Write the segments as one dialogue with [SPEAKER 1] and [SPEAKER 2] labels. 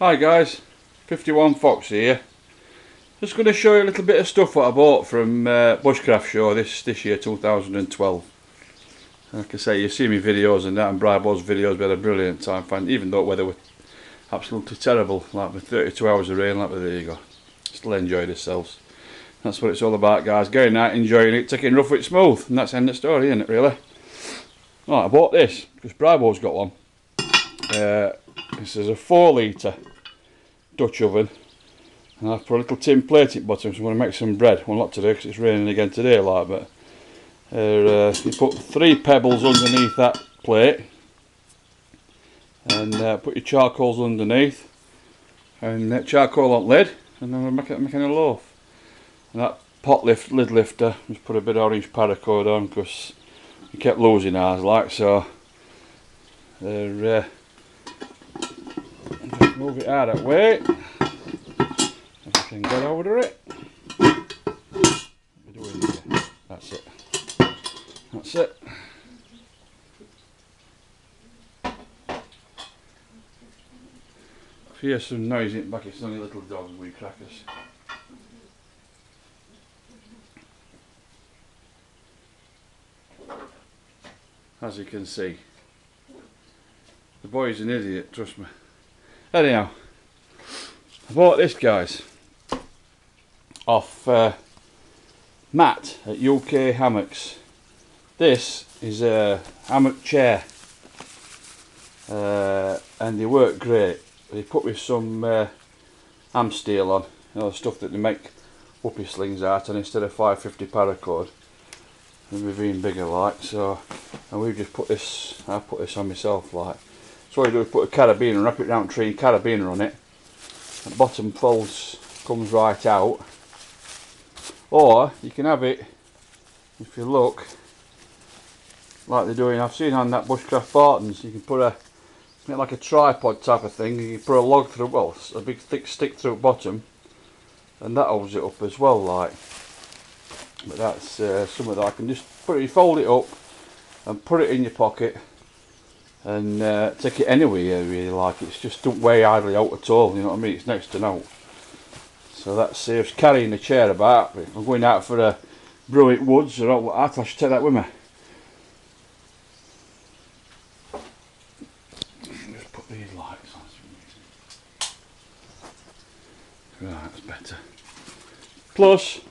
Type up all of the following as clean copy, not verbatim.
[SPEAKER 1] Hi guys, 51 Fox here. Just going to show you a little bit of stuff what I bought from Bushcraft show this year 2012. Like I say, you see me videos and that, and Brybo's videos. We had a brilliant time, even though the weather was absolutely terrible, like with 32 hours of rain. Like, but there you go, still enjoyed ourselves. That's what it's all about, guys. Going out, enjoying it, taking rough with smooth, and that's the end of the story, isn't it, really? Right, I bought this because Brybo's got one. This is a 4 litre Dutch oven, and I've put a little tin plate at the bottom, so I'm going to make some bread. Well, not today because it's raining again today, like, but you put 3 pebbles underneath that plate, and put your charcoals underneath, and charcoal on lid, and then we're making a loaf. And that pot lid lifter, just put a bit of orange paracord on because you kept losing ours, like so. Just move it out of that way. If I can get over it. That's it. That's it. If you hear some noise in the back, it's only little dogs with crackers. As you can see, the boy's an idiot, trust me. Anyhow, I bought this, guys, off Matt at UK Hammocks. This is a hammock chair, and they work great. They put with some ham steel on, you know, the stuff that they make whoopee slings out, and instead of 550 paracord, they've been bigger, like so. And we've just put this, I put this on myself, like. So what you do is put a carabiner, wrap it around a tree, and carabiner on it. The bottom folds, comes right out. Or you can have it, if you look, like they're doing. I've seen on that Bushcraft Bartons. You can put a, like a tripod type of thing. You can put a log through, well, a big thick stick through the bottom, and that holds it up as well, like. But that's something that I can just put it, fold it up, and put it in your pocket. And take it anywhere, really, like. It's just don't weigh hardly out at all, you know what I mean? It's next to no. So that saves carrying the chair about. If I'm going out for a brew at woods or what, I should take that with me. Just put these lights on. Right, that's better. Plus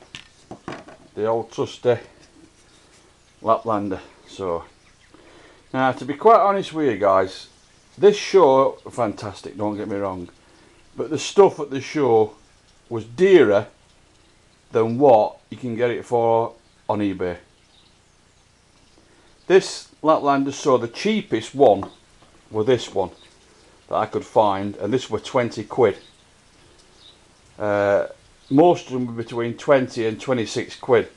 [SPEAKER 1] the old trusty Laplander. So now, to be quite honest with you guys, this show, fantastic, don't get me wrong, but the stuff at the show was dearer than what you can get it for on eBay. This Laplander, so the cheapest one was this one that I could find, and this were 20 quid. Most of them were between 20 and 26 quid.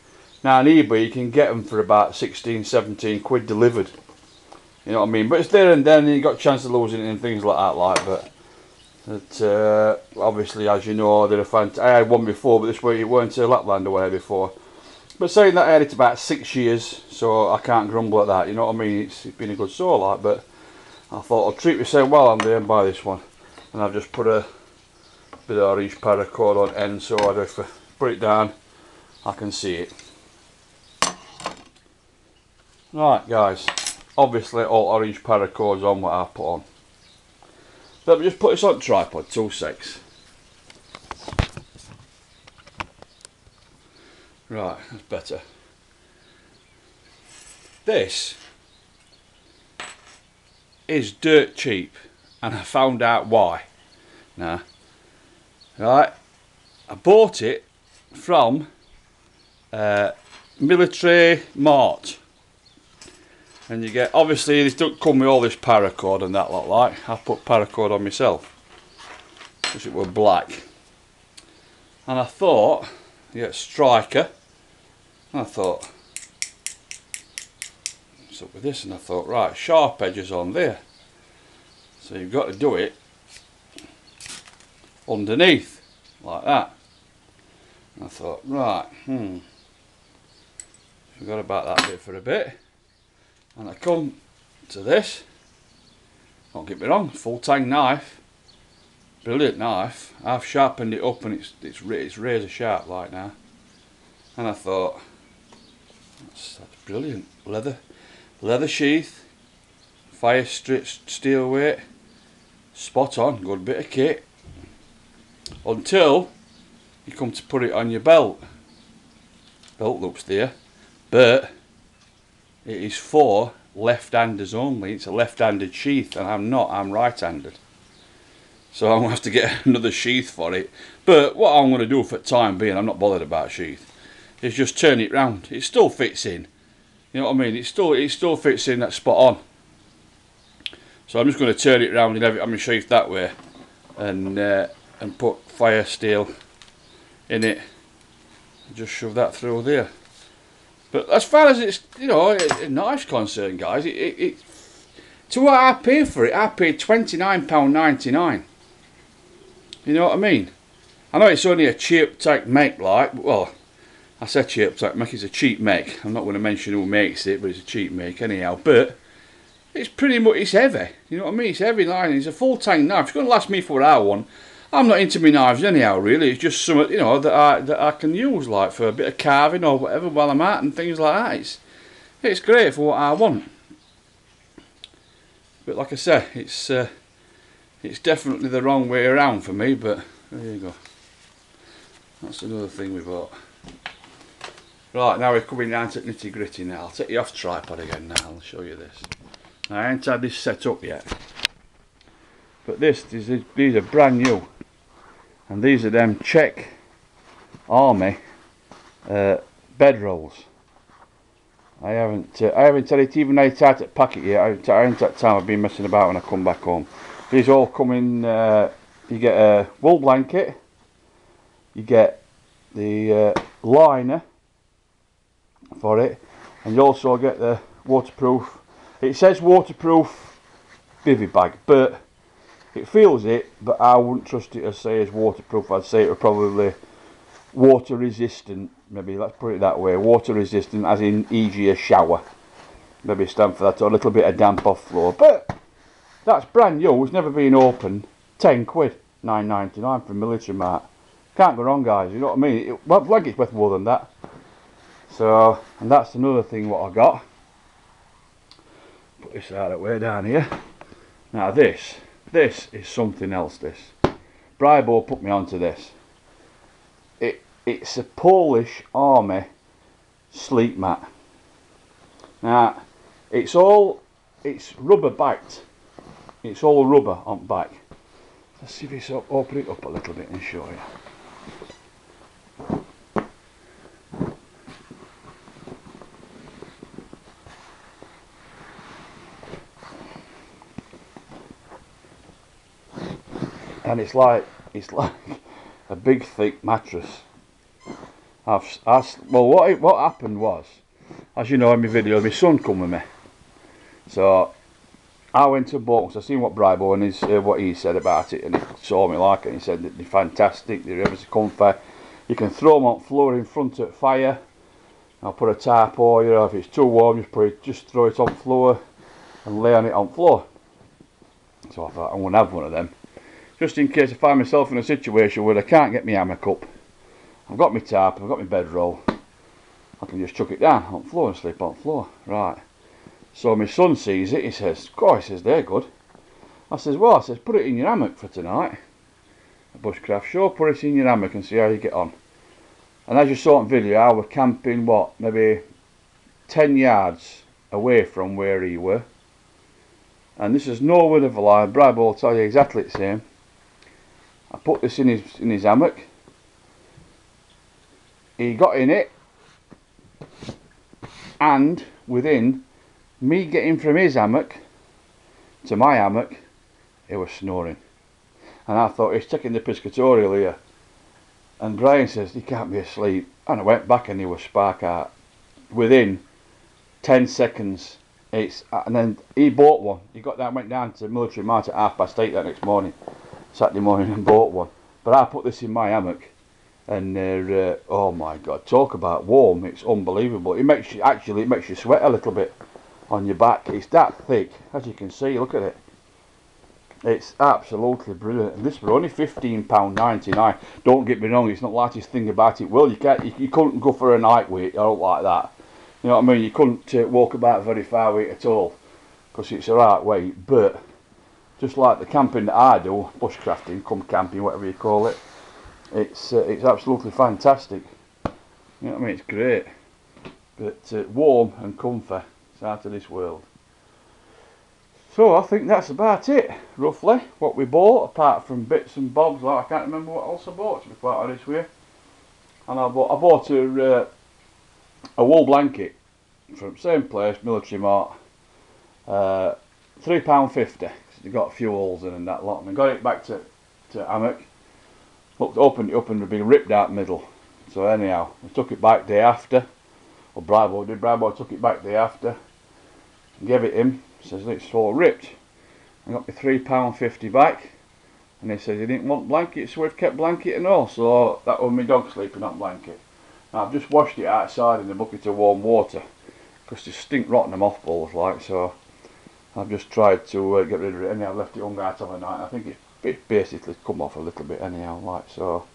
[SPEAKER 1] Now on eBay you can get them for about 16, 17 quid delivered. You know what I mean? But it's there and then, and you got a chance of losing it and things like that, like. But obviously, as you know, they're a fantastic. I had one before, but this way it weren't a Laplander way before. But saying that, I had it about 6 years, so I can't grumble at that. You know what I mean? It's been a good saw, like. But I thought I'll treat myself while I'm there and buy this one, and I've just put a bit of orange paracord on end, so if I put it down, I can see it. Right, guys. Obviously all orange paracords on what I put on. Let me just put this on tripod, 2 secs. Right, that's better. This is dirt cheap, and I found out why. Now, right, I bought it from Military Mart. And you get, obviously this don't come with all this paracord and that lot, like. I put paracord on myself because it were black. And I thought, you get striker. And I thought, what's up with this? And I thought, right, sharp edges on there. So you've got to do it underneath, like that. And I thought, right, forgot about that bit for a bit. And I come to this, don't get me wrong, full tang knife, brilliant knife. I've sharpened it up and it's razor sharp like now. And I thought, that's brilliant. Leather sheath, fire steel weight, spot on, good bit of kit. Until you come to put it on your belt. Belt loop's there, but it is for left-handers only. It's a left-handed sheath, and I'm not. I'm right-handed, so I'm gonna have to get another sheath for it. But what I'm gonna do for the time being, I'm not bothered about sheath, is just turn it round. It still fits in. You know what I mean? It still fits in. That's spot on. So I'm just going to turn it round and have it on my sheath that way, and put fire steel in it. Just shove that through there. But as far as it's, you know, a knife's concerned, guys, to what I paid for it, I paid £29.99. You know what I mean? I know it's only a cheap type make, like, well, I said cheap type make, it's a cheap make. I'm not going to mention who makes it, but it's a cheap make anyhow. But it's pretty much, it's heavy. You know what I mean? It's heavy line. It's a full tank knife. It's going to last me for what I want. I'm not into my knives anyhow, really. It's just something, you know, that I can use, like for a bit of carving or whatever while I'm at and things like that. It's great for what I want. But like I said, it's definitely the wrong way around for me. But there you go. That's another thing we bought. Right, now we're coming down to nitty gritty now. I'll take you off tripod again now. I'll show you this. Now, I ain't had this set up yet. But these are brand new. And these are them Czech Army bed rolls. I haven't had it even had it out at packet yet. I haven't had time. I've been messing about when I come back home. These all come in, you get a wool blanket, you get the liner for it, and you also get the waterproof, it says waterproof bivy bag, but it feels it, but I wouldn't trust it to say it's waterproof. I'd say it would probably water resistant, maybe, let's put it that way. Water resistant as in e.g. a shower, maybe stand for that, or a little bit of damp off floor. But that's brand new, it's never been opened. 10 quid, 9.99 from Military Mart. Can't go wrong, guys, you know what I mean? Blanket's worth more than that. So, and that's another thing what I got. Put this out of the way down here. Now this is something else. This Bribo put me onto this. It's a Polish Army sleep mat. Now it's rubber backed. It's all rubber on back. Let's see if it's open it up a little bit and show you. And it's like a big thick mattress. Well, what happened was, as you know in my video, my son come with me. So I went to Bushcraft. I seen what Bribo and what he said about it, and he saw me like it. And he said that they're fantastic. They're ever so comfy. You can throw them on floor in front of fire. I'll put a tarp over you. If it's too warm, just throw it on floor and lay on it on floor. So I thought I'm gonna have one of them, just in case I find myself in a situation where I can't get my hammock up. I've got my tarp, I've got my bedroll, I can just chuck it down on the floor and sleep on the floor. Right, so my son sees it, he says, "God," he says, "they're good." I says, "Well," I says, "put it in your hammock for tonight." A Bushcraft, sure, put it in your hammock and see how you get on. And as you saw in video, I was camping, what, maybe 10 yards away from where he were. And this is no word of a lie, Bribo will tell you exactly the same. I put this in his hammock. He got in it, and within me getting from his hammock to my hammock, he was snoring. And I thought, he's taking the piscatorial here. And Brian says, "He can't be asleep." And I went back and he was spark out. Within 10 seconds, and then he bought one. He went down to Military Mart at 8:30 that next morning, Saturday morning, and bought one. But I put this in my hammock, and oh my God, talk about warm! It's unbelievable. It makes you sweat a little bit on your back. It's that thick, as you can see. Look at it. It's absolutely brilliant, and this were only £15.99. Don't get me wrong, it's not the lightest thing about it. Well, you couldn't go for a night with it, I don't like that. You know what I mean? You couldn't walk about very far with it at all, because it's a right weight. But just like the camping that I do, bushcrafting, come camping, whatever you call it, it's absolutely fantastic. You know what I mean? It's great, but warm and comfy. It's out of this world. So I think that's about it, roughly, what we bought, apart from bits and bobs. Like, I can't remember what else I bought, to be quite honest with you. And I bought a wool blanket from the same place, Military Mart, £3.50. They got a few holes in and that lot, and I got it back to hammock. Opened it up and it'd been ripped out middle. So anyhow, I took it back day after, or Bravo took it back day after, gave it him. Says it's all ripped. I got my £3.50 back, and he says he didn't want blankets, so we've kept blanket and all. So that was my dog sleeping on blanket. Now I've just washed it outside in a bucket of warm water, because they stink rotten them mothballs like. So I've just tried to get rid of it. Anyhow, I've left it hung out overnight. I think it's basically come off a little bit anyhow, like so.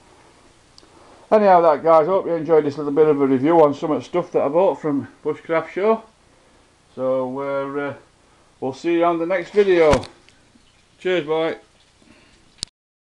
[SPEAKER 1] Anyhow, that guys, I hope you enjoyed this little bit of a review on some of the stuff that I bought from Bushcraft Show. So we'll see you on the next video. Cheers, bye.